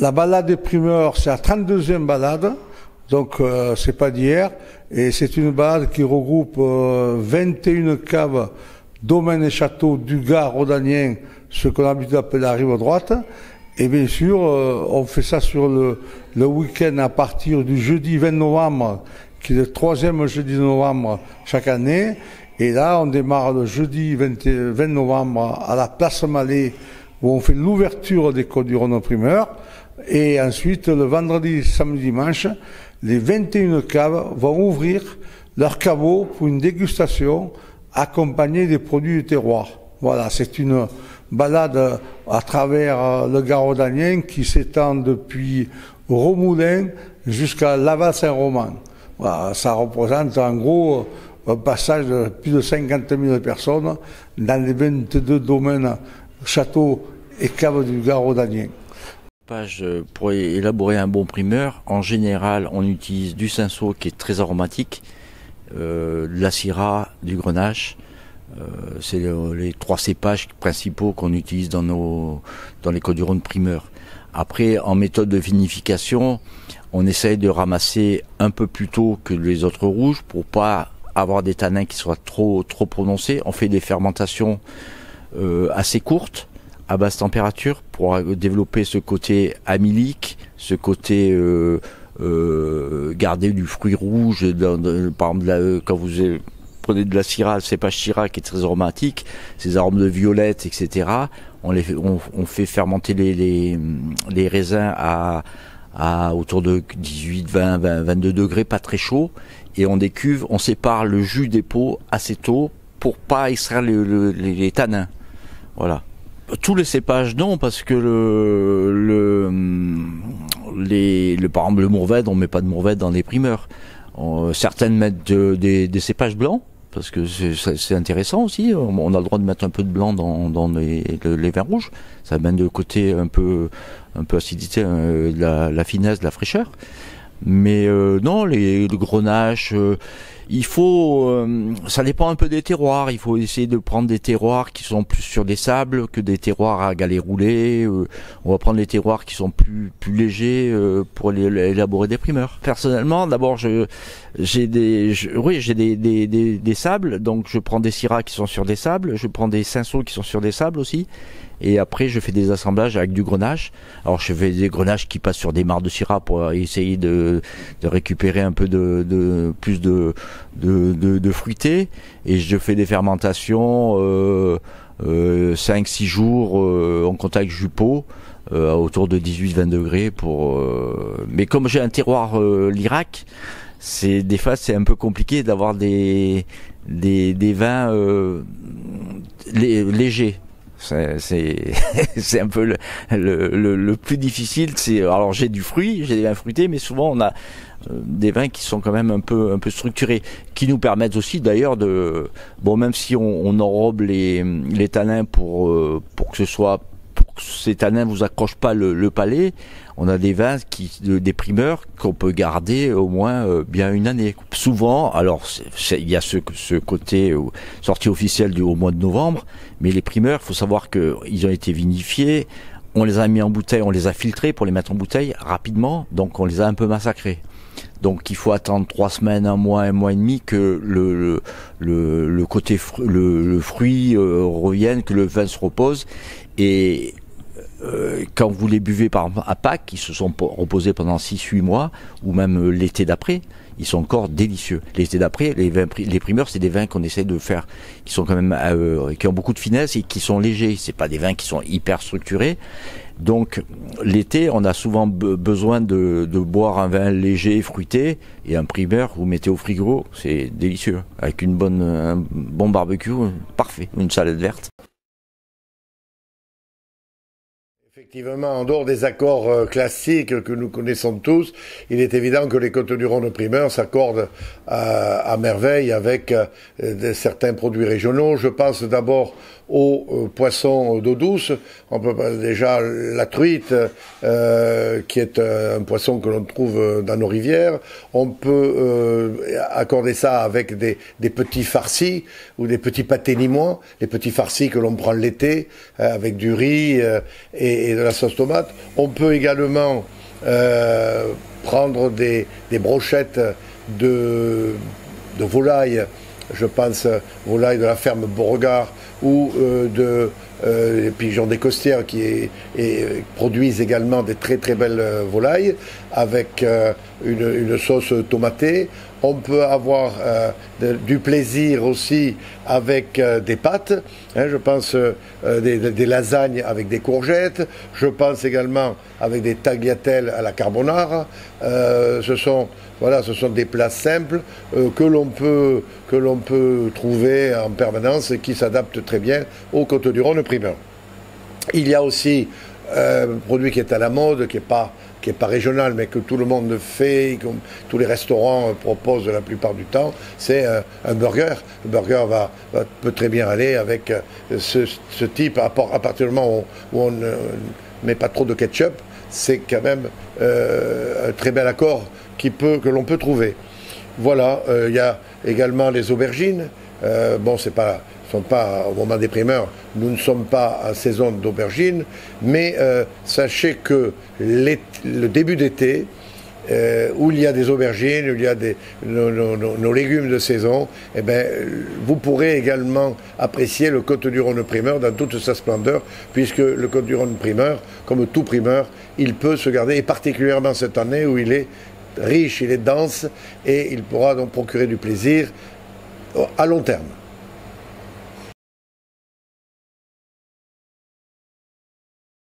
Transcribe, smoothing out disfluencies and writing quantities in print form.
La balade des primeurs, c'est la 32e balade, donc c'est pas d'hier, et c'est une balade qui regroupe 21 caves, domaines et châteaux du Gard rhodanien, ce qu'on a l'habitude d'appeler la rive droite. Et bien sûr, on fait ça sur le week-end à partir du jeudi 20 novembre, qui est le 3e jeudi de novembre chaque année. Et là, on démarre le jeudi 20 novembre à la place Mallet, où on fait l'ouverture des Côtes du Rhône primeurs. Et ensuite, le vendredi, samedi, dimanche, les 21 caves vont ouvrir leurs caveaux pour une dégustation accompagnée des produits du terroir. Voilà, c'est une balade à travers le Gard rhodanien qui s'étend depuis Romoulin jusqu'à Laval-Saint-Roman. Voilà, ça représente en gros un passage de plus de 50 000 personnes dans les 22 domaines, châteaux et caves du Gard rhodanien. Pour élaborer un bon primeur, en général, on utilise du cinsault qui est très aromatique, de la syrah, du grenache. C'est les 3 cépages principaux qu'on utilise dans les Côtes du Rhône primeurs. Après, en méthode de vinification, on essaye de ramasser un peu plus tôt que les autres rouges pour pas avoir des tanins qui soient trop prononcés. On fait des fermentations assez courtes, à basse température, pour développer ce côté amylique, ce côté garder du fruit rouge. Par exemple, quand vous prenez de la syrah, le cépage syrah qui est très aromatique, ces arômes de violette, etc. On fait fermenter les raisins à autour de 18, 20, 22 degrés, pas très chaud, et on décuve, on sépare le jus des peaux assez tôt pour pas extraire les tanins. Voilà. Tous les cépages non, parce que par exemple le mourvèdre, on met pas de mourvèdre dans les primeurs. Certaines mettent des cépages blancs, parce que c'est intéressant aussi. On a le droit de mettre un peu de blanc dans les vins rouges. Ça amène le côté un peu acidité, la finesse, de la fraîcheur. Mais non, le grenache, il faut, ça dépend un peu des terroirs. Il faut essayer de prendre des terroirs qui sont plus sur des sables que des terroirs à galets roulés. On va prendre les terroirs qui sont plus légers pour élaborer des primeurs. Personnellement, d'abord, j'ai des sables, donc je prends des syrahs qui sont sur des sables, je prends des cinsaults qui sont sur des sables aussi. Et après, je fais des assemblages avec du grenache. Alors, je fais des grenaches qui passent sur des mares de syrah pour essayer de récupérer un peu plus de fruité. Et je fais des fermentations 5-6 jours en contact jus-pot, autour de 18-20 degrés. Mais comme j'ai un terroir l'Irak, des fois c'est un peu compliqué d'avoir des vins légers. C'est un peu le plus difficile. Alors j'ai du fruit, j'ai des vins fruités, mais souvent on a des vins qui sont quand même un peu structurés, qui nous permettent aussi d'ailleurs même si on enrobe les tanins pour que ces tanins vous accrochent pas le palais, on a des vins des primeurs qu'on peut garder au moins bien une année. Souvent, alors il y a ce côté sortie officielle au mois de novembre, mais les primeurs, faut savoir qu'ils ont été vinifiés, on les a mis en bouteille, on les a filtrés pour les mettre en bouteille rapidement, donc on les a un peu massacrés. Donc il faut attendre 3 semaines, un mois et demi que le côté le fruit revienne, que le vin se repose. Et quand vous les buvez par exemple à Pâques, ils se sont reposés pendant 6-8 mois, ou même l'été d'après, ils sont encore délicieux. L'été d'après, les primeurs, c'est des vins qu'on essaie de faire, qui sont quand même qui ont beaucoup de finesse et qui sont légers. C'est pas des vins qui sont hyper structurés. Donc l'été, on a souvent besoin de boire un vin léger, fruité, et un primeur, vous mettez au frigo, c'est délicieux, avec un bon barbecue, parfait, une salade verte. Effectivement, en dehors des accords classiques que nous connaissons tous, il est évident que les Côtes du Rhône primeurs s'accordent à merveille avec certains produits régionaux. Je pense d'abord aux poissons d'eau douce. On peut déjà la truite, qui est un poisson que l'on trouve dans nos rivières. On peut accorder ça avec des petits farcis ou des petits pâtés nîmois, les petits farcis que l'on prend l'été avec du riz et et de la sauce tomate. On peut également prendre des brochettes de volaille, je pense volaille de la ferme Beauregard ou les pigeons des Costières qui produisent également des très très belles volailles avec une sauce tomatée. On peut avoir du plaisir aussi avec des pâtes. Je pense des lasagnes avec des courgettes. Je pense également avec des tagliatelles à la carbonara. Ce sont des plats simples que l'on peut trouver en permanence et qui s'adaptent très bien aux Côtes-du-Rhône primeurs. Il y a aussi un produit qui est à la mode, qui est pas régional, mais que tout le monde fait, comme tous les restaurants proposent la plupart du temps, c'est un burger. Le burger peut très bien aller avec ce type, à partir du moment où on ne met pas trop de ketchup, c'est quand même un très bel accord que l'on peut trouver. Voilà, il y a également les aubergines. Sont pas au moment des primeurs, nous ne sommes pas en saison d'aubergines, mais sachez que le début d'été, où il y a des aubergines, où il y a nos légumes de saison, vous pourrez également apprécier le Côtes-du-Rhône primeur dans toute sa splendeur, puisque le Côtes-du-Rhône primeur, comme tout primeur, il peut se garder, et particulièrement cette année où il est riche, il est dense, et il pourra donc procurer du plaisir à long terme.